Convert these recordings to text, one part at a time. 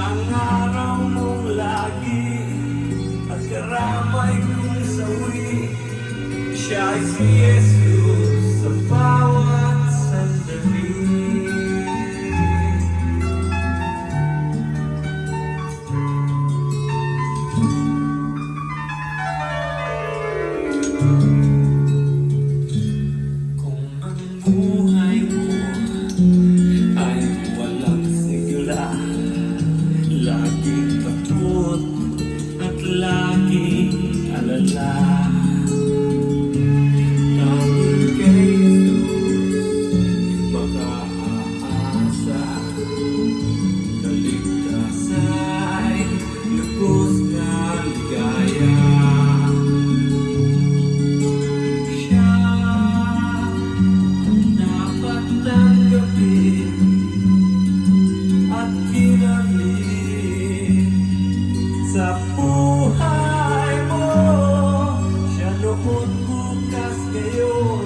Ang araw mong lagi at karamay kong sawi, siya ay si Jesus sa bawat sandali. Kung ang buhay mo ay walang sigla, laging takot at laging alala, tawag kay Jesus, baka aasa, kaligtas ay lubos na ligaya. Siya dapat tanggapin at kinalin sa buhay mo. Siya noon, bukas, ngayon,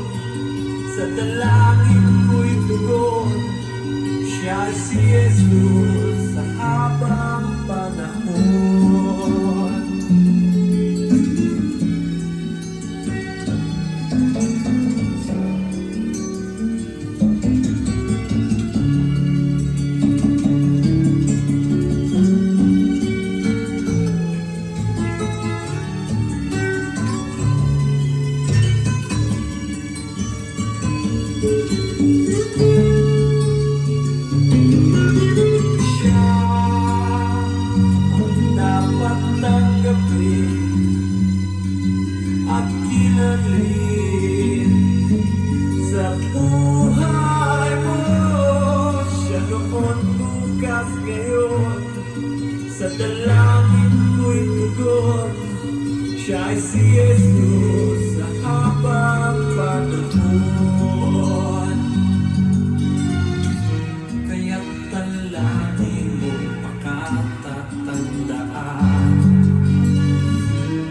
sa dalangin ko'y tugon. Siya ay si Jesus sa habang panahon. At kinalin sa buhay mo. Siya noon, bukas, ngayon, sa dalangin ko'y tugon. Siya ay si Jesus sa habang panahon. Kaya't dalangin mo makatatandaan,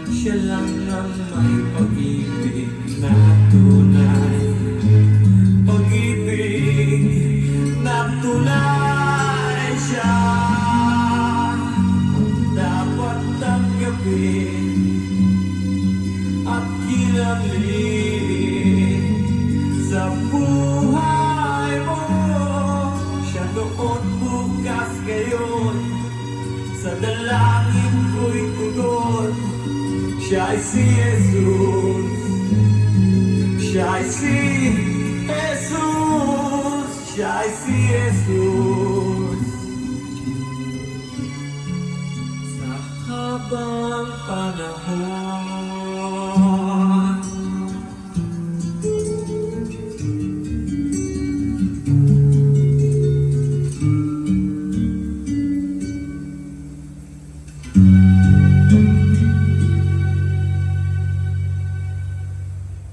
siya lang ang may pag-ibig na tunay, pag-ibig na tunay. Siya dapat tanggapin at kinalin sa buhay mo. Siya noon, bukas, ngayon, sa dalangin ko'y tugon. Siya ay si Jesus, siya ay si Jesus, siya ay si Jesus sa habang panahon.